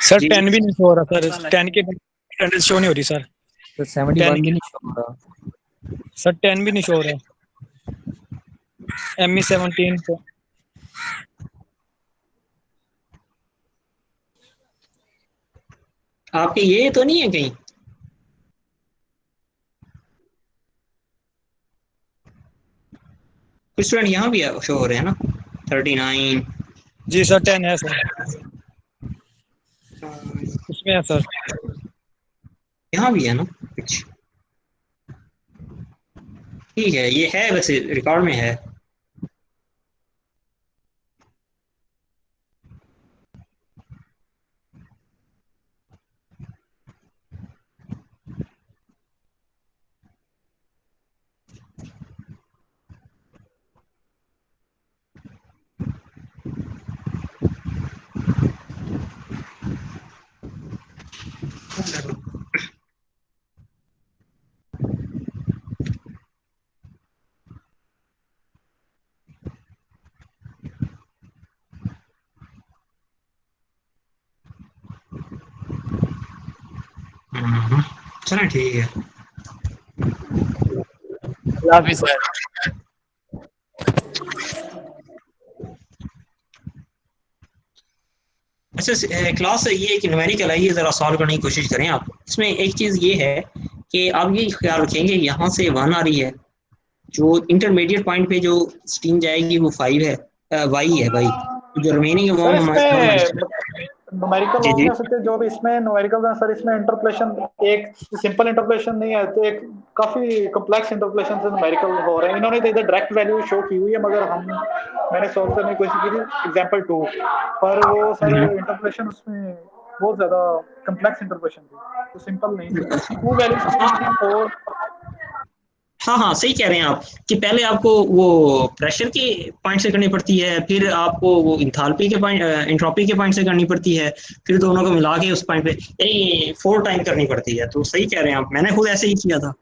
सर जी 10 भी नहीं शो हो रहा सर, 10 की अटेंडेंस शो नहीं हो रही सर। तो 71 भी नहीं शो हो रहा। सर 10 भी नहीं शो हो रहा, ME 17 पे। आपके ये तो नहीं है कहीं? कुछ स्टूडेंट यहाँ भी शो हो रहे हैं ना 39। जी सर 10 है सर, उसमें है सर। यहाँ भी है ना कुछ? ठीक है, ये है वैसे रिकॉर्ड में है। चलें ठीक है। अल्लाह हाफिज़ सर। अच्छा क्लास ये कि न्यूमेरिकल है, ये ज़रा सॉल्व करने की कोशिश करें आप। इसमें एक चीज़ ये है कि आप ये ख्याल रखेंगे यहाँ से 1 आ रही है, जो इंटरमीडिएट पॉइंट पे जो स्ट्रीम जाएगी वो 5 है, वाई है भाई, जो रिमेनिंग है वो सर हम इसमें न्यूमेरिकल जी हो जी नहीं सकते जो भी इसमें न्यूमेरिकल है सर, इसमें इंटरपोलेशन एक सिंपल इंटरपोलेशन नहीं है, तो एक काफी कॉम्प्लेक्स इंटरपोलेशन से न्यूमेरिकल हो रहे हैं। इन्होंने तो इधर डायरेक्ट वैल्यू शो की हुई है, मगर मैंने सॉल्व करने की कोशिश की थी एग्जांपल 2, पर वो सर इंटरपोलेशन उसमें बहुत ज्यादा कॉम्प्लेक्स इंटरपोलेशन थी, तो सिंपल नहीं थी। 2 वैल्यूज थी और हाँ हाँ सही कह रहे हैं आप कि पहले आपको वो प्रेशर के पॉइंट से करनी पड़ती है, फिर आपको वो इंथाल्पी के पॉइंट एंट्रोपी के पॉइंट से करनी पड़ती है, फिर दोनों को मिला के उस पॉइंट पे 4 टाइम करनी पड़ती है। तो सही कह रहे हैं आप, मैंने खुद ऐसे ही किया था।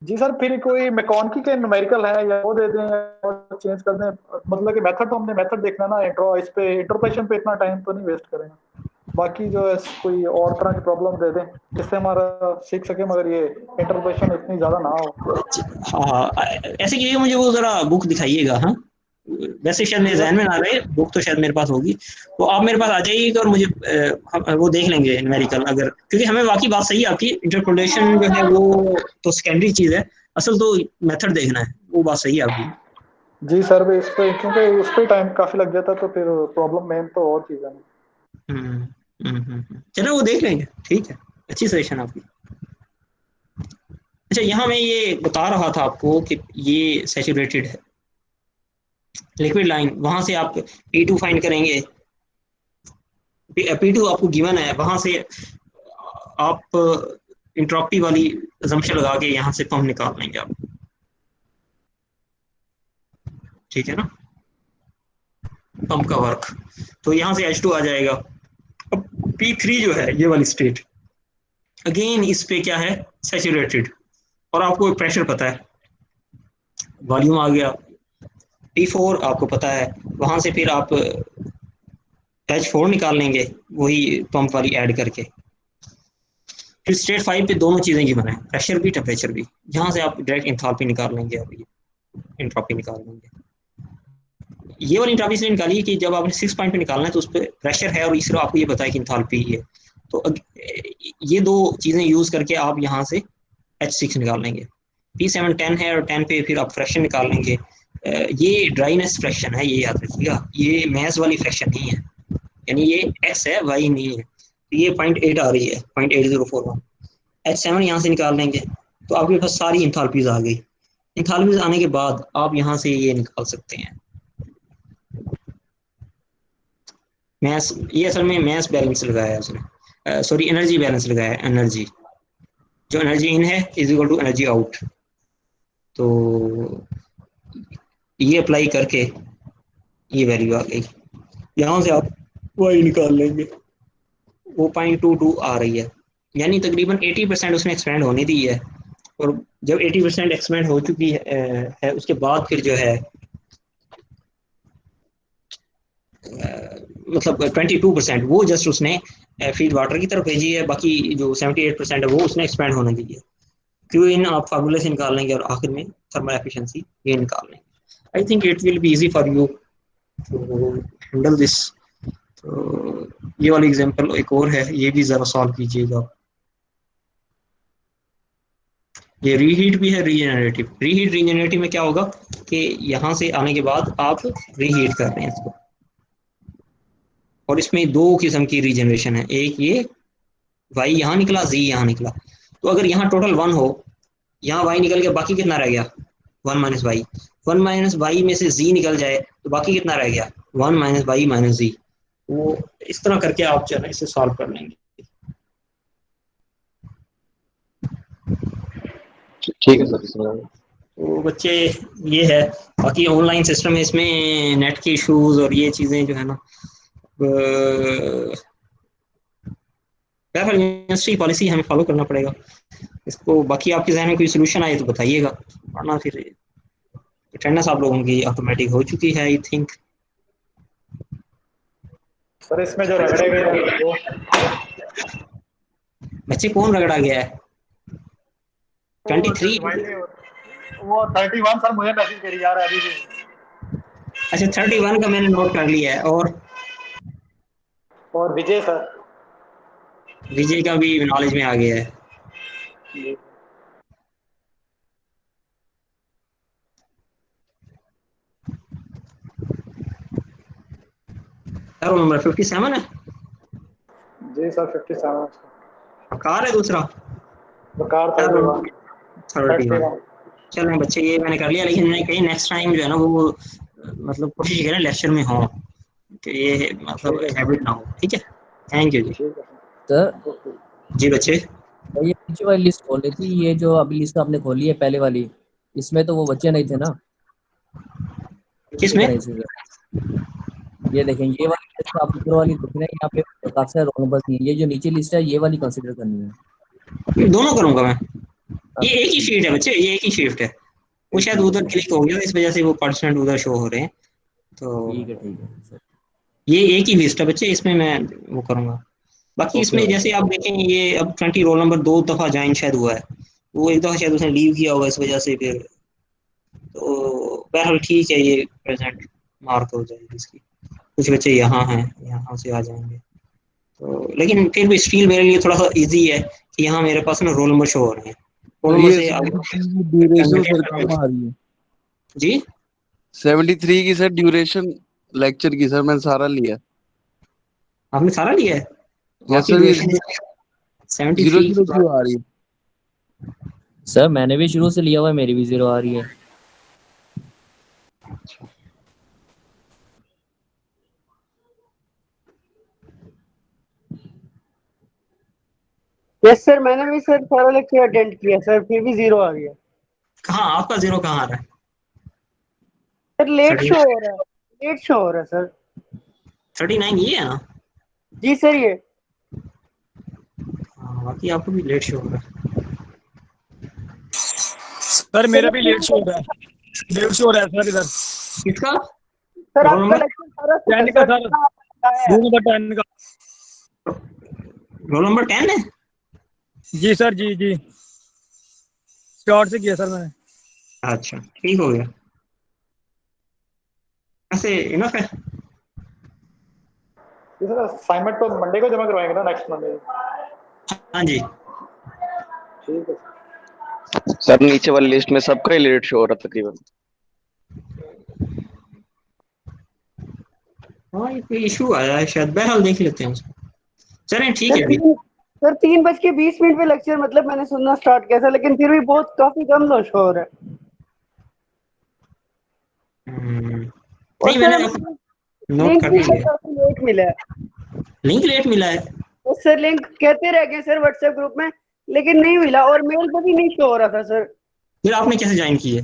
जी सर, फिर कोई मैकॉनिकी के न्यूमेरिकल है या वो दे दें और चेंज कर दें, मतलब कि मेथड तो हमने मेथड देखना ना, इस पे इंटरप्रेशन पे इतना टाइम तो नहीं वेस्ट करेंगे। बाकी जो है कोई और तरह की प्रॉब्लम दे दें जिससे हमारा सीख सके, मगर ये इंटरप्रेशन इतनी ज्यादा ना हो। हाँ हाँ ऐसे कीजिएगा, मुझे वो जरा बुक दिखाइएगा। हाँ वैसे शायद मेरे जी जहन सर, में ना रहे, बुक तो शायद मेरे पास होगी, तो आप मेरे पास आ जाइएगा और मुझे हम वो देख लेंगे न्यूमेरिकल, अगर क्योंकि हमें वाकई बात सही है आपकी, इंटरपोलेशन जो है वो तो सेकेंडरी चीज़ है, असल तो मेथड देखना है, वो बात सही है आपकी। जी सर भी इस पे, क्योंकि उस पे टाइम काफी लग जाता तो फिर प्रॉब्लम मेन तो और चीज़ है। चलो वो देख लेंगे, ठीक है, अच्छी सजेशन आपकी। अच्छा यहाँ मैं ये बता रहा था आपको कि ये सैचुरेटेड है लिक्विड लाइन, वहां से आप P2 फाइंड करेंगे, P2 आपको गिवन है, वहां से आप इंट्रोपी वाली assumption लगा के यहाँ से पंप निकाल लेंगे आप, ठीक है ना, पंप का वर्क। तो यहाँ से H2 आ जाएगा। अब P3 जो है ये वाली स्टेट, अगेन इस पे क्या है, सैचुरेटेड, और आपको प्रेशर पता है, वॉल्यूम आ गया। P4 आपको पता है, वहां से फिर आप H4 निकाल लेंगे वही पंप वाली ऐड करके। फिर स्टेट 5 पे दोनों चीज़ें गिवन है, प्रेशर भी टेम्परेचर भी, जहाँ से आप डायरेक्ट इंथाल्पी निकाल लेंगे और ये एंट्रोपी निकाल लेंगे। ये वाली इंट्रोपी इसलिए निकालिए कि जब आपने 6 पॉइंट पे निकालना है तो उस पर प्रेशर है और इसलिए आपको ये पता है कि इंथाल्पी है, तो ये दो चीज़ें यूज़ करके आप यहाँ से H6 निकाल लेंगे। P7 10 है और 10 पे फिर आप फ्रैक्शन निकाल लेंगे। ये ड्राइनेस फ्रैक्शन है, ये याद रखिएगा, ये मैस वाली फ्रैक्शन नहीं है, यानी ये x है y नहीं है। तो ये 0.8 आ रही है, 0.8041। H7 यहाँ से निकाल लेंगे तो आपके पास सारी इंथाल्पीज आ गई। इंथाल्पीज आने के बाद आप यहाँ से ये निकाल सकते हैं मैस, ये असल में मैस बैलेंस लगाया है उसने, सॉरी एनर्जी बैलेंस लगाया है, एनर्जी जो एनर्जी इन है is equal to energy out. तो ये अप्लाई करके ये वैल्यू आ गई, यहाँ से आप वाई निकाल लेंगे, वो 0.22 आ रही है, यानी तकरीबन 80% उसने एक्सपेंड होने दी है। और जब 80% एक्सपेंड हो चुकी है उसके बाद फिर जो है मतलब 22% वो जस्ट उसने फीड वाटर की तरफ भेजी है, बाकी जो 78% है वो उसने एक्सपेंड होने दी है। क्यू इन आप फार्मूले से निकाल लेंगे और आखिर में थर्मल एफिशिएंसी ये निकाल लेंगे। I think it will be easy for you to handle this. तो ये वाली एग्जांपल एक और है, ये भी ज़रा सॉल्व कीजिएगा। ये रीहीट भी है, रीजनरेटिव। रीजनरेटिव में क्या होगा कि यहाँ से आने के बाद आप रीहीट कर रहे हैं इसको, और इसमें दो किस्म की रीजनरेशन है, एक ये वाई यहाँ निकला, जी यहाँ निकला। तो अगर यहाँ टोटल 1 हो, यहाँ वाई निकल गया, बाकी कितना रह गया 1 माइनस वाई। 1 माइनस वाई में से जी निकल जाए तो बाकी कितना रह गया 1 माइनस वाई माइनस जी। वो इस तरह करके आप जो है इसे सॉल्व कर लेंगे। ठीक है सर। तो बच्चे ये है, बाकी ऑनलाइन सिस्टम है, इसमें नेट के इश्यूज और ये चीज़ें जो है ना, यूनिवर्सिटी पॉलिसी हमें फॉलो करना पड़ेगा इसको। बाकी आपके जहन में कोई सोल्यूशन आए तो बताइएगा, वरना फिर अटेंडेंस आप लोगों की ऑटोमेटिक हो चुकी है आई थिंक। सर इसमें जो रगड़े गए वो बच्चे कौन रगड़ा गया है? 23? वो 31 सर मुझे मैसेज करी यार अभी भी। अच्छा 31 का मैंने नोट कर लिया है। और विजय सर। विजय का भी नॉलेज में आ गया है। रोल नंबर 57 है। जी सर 57। कार है दूसरा। बकार 31। 31। चलो बच्चे ये मैंने कर लिया, लेकिन मैं कहीं नेक्स्ट टाइम जो है ना वो मतलब कोशिश करें लेक्चर में हो, कि ये मतलब हैबिट ना हो। ठीक है, थैंक यू जी। ठीक है सर जी बच्चे। ये पीछे वाली लिस्ट खोली थी, ये जो अभी लिस्ट आपने खोली है पहले वाली, इसमें तो वो बच्चे नहीं थे ना। किसमें? नहीं थे सर। ये देखें, ये वाली लिस्ट आप ऊपर वाली देख रहे हैं, यहाँ पे काफी सारे रोल नंबर नहीं है। ये जो नीचे लिस्ट है ये वाली कंसीडर करनी है। दोनों करूंगा मैं। हाँ, ये एक ही शीट है बच्चे, ये एक ही शिफ्ट है। वो शायद उधर क्लिक हो गया, इस वजह से वो परसेंट उधर शो हो रहे हैं। तो ठीक है सर। ये एक ही लिस्ट है बच्चे, इसमें मैं वो करूंगा। बाकी ओके इसमें जैसे आप देखें, ये अब 20 रोल नंबर 2 दफा ज्वाइन शायद हुआ है। वो एक दफा शायद उसने लीव किया होगा, इस वजह से फिर तो बहरहाल ठीक है, ये प्रेजेंट मार्क हो जाएगी इसकी। कुछ बच्चे यहाँ हैं, यहाँ से आ जाएंगे। तो लेकिन फिर भी स्टिल मेरे लिए थोड़ा सा इजी है कि यहाँ मेरे पास ना रोल नंबर शो हो रहे हैं। रोल और नंबर ये से ड्यूरेशन सर कम आ रही है। जी 73 की सर ड्यूरेशन लेक्चर की सर मैंने सारा लिया। आपने सारा लिया है? यस आपकी सर, ये ड्यूरेशन 73 002 आ रही है। सर मैंने भी शुरू से लिया हुआ है, मेरी भी 0 आ रही है। यस सर, मैंने भी सर सारा लेक्चर अटेंड किया सर, फिर भी 0 आ गया। कहाँ आपका 0 कहाँ आ रहा है? सर लेट 39 शो हो रहा है, लेट शो हो रहा है सर। 39 ये है ना? जी सर ये। हाँ, बाकी आपको भी लेट शो हो रहा है। सर मेरा भी लेट शो हो रहा है, लेट शो हो रहा है सर इधर। किसका सर रोल आपका नंबर? लेक्चर सारा 10 का सर, रूम नंबर 10 का। रोल नंबर 10 है? जी सर, जी जी स्टार्ट से किया सर मैंने। अच्छा ठीक हो गया, ऐसे इनफ है। ये सर असाइनमेंट तो मंडे को जमा करवाएंगे ना, नेक्स्ट मंडे? हाँ जी। ठीक है सर नीचे वाली लिस्ट में सबका ही लेट शो हो रहा तकरीबन। हाँ ये कोई इशू आया है शायद, बहरहाल देख लेते हैं उसको। चलें ठीक है अभी। सर 3:20 पे लेक्चर मतलब मैंने सुनना स्टार्ट किया था, लेकिन फिर भी बहुत काफी कम लो शो हो रहा है। और नहीं सर मैंने नोट लिंक कर भी सर लिया। काफी लेट मिला है। लिंक लेट मिला है? और सर लिंक कहते रह गए सर व्हाट्सएप ग्रुप में, लेकिन नहीं मिला, और मेल पे भी नहीं शो हो रहा था सर। फिर आपने कैसे ज्वाइन की है?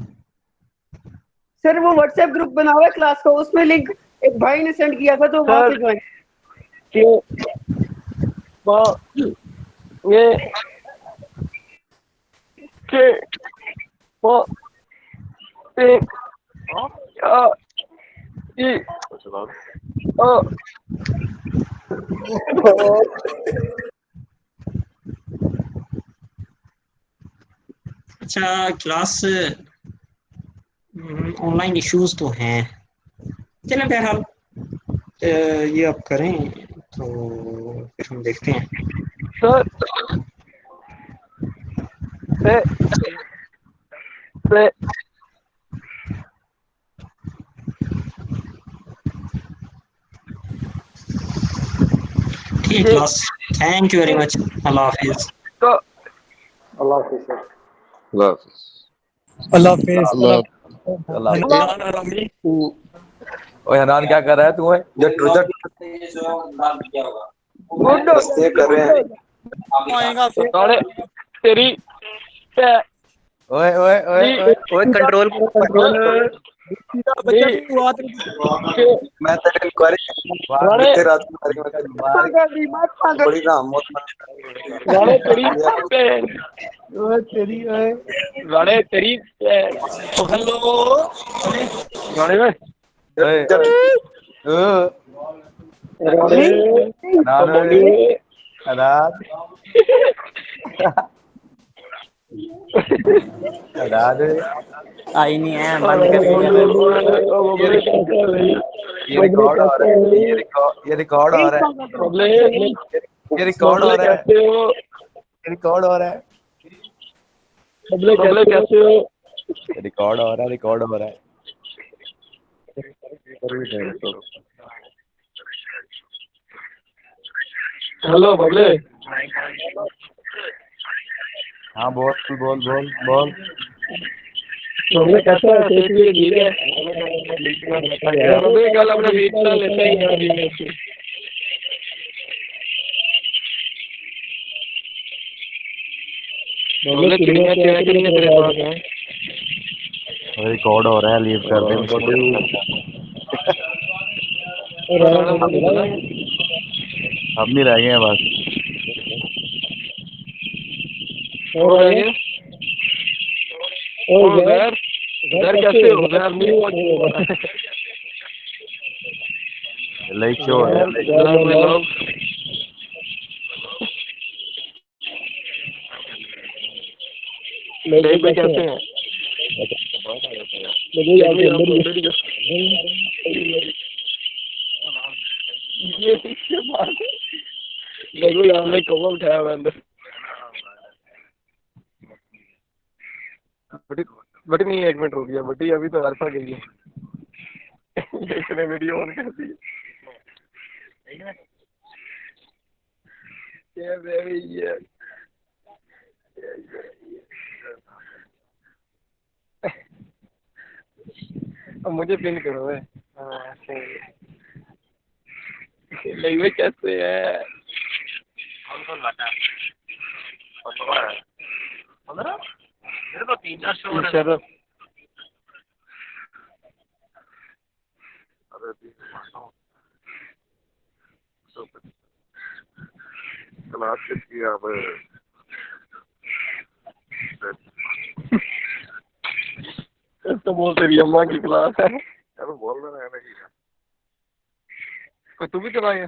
सर वो व्हाट्सएप ग्रुप बना हुआ है क्लास का, उसमें लिंक एक भाई ने सेंड किया था, तो वहां से ज्वाइन। अच्छा क्लास ऑनलाइन इश्यूज तो हैं। चलें बहरहाल ये आप करें तो फिर हम देखते हैं। ठीक class, thank you very much. अल्लाह हाफिज। अल्लाह हाफिज सर। अल्लाह हाफिज। ओए हनान क्या कर रहा है तू? तेरी ओए ओए ओए ओए कंट्रोल मैं तेरे इंक्वायरी तेरा बड़ी ना मौत तेरी हेलो हटा दे। आई नहीं है, बंद कर दिया। ये रिकॉर्ड हो रहा है, ये रिकॉर्ड हो रहा है, ये रिकॉर्ड हो रहा है, ये रिकॉर्ड हो रहा है, कैसे हो? रिकॉर्ड हो रहा है, रिकॉर्ड हो रहा है। हेलो बबले। हाँ बोल बोल बोल बोल। बबले कैसा है? सेहत भी ठीक है? बबले कल अपना बीता लेता ही है अभी में से। बबले चिड़िया तेरे पास है? रिकॉर्ड हो रहा है, लीव कर दे अब नहीं रह गए हैं बस। उधर कैसे हो? उधर नहीं हुआ। लाइक शो हो गया। लाइक पे कैसे हैं? देखो यहाँ में कौवा उठाया हुआ अंदर। बटी नहीं, 1 मिनट हो गया बटी, अभी तो अल्फा गई है। इसने वीडियो ऑन कर दी। क्या बेबी ये? अब मुझे पिन करो है। लाइव में कैसे है? कौन लाता है? मेरे को 3-4 शो है। क्लास किसकी आप तो बोल तेरी अम्मा की क्लास है। बोल रहे हैं कोई तू भी चलाएगा?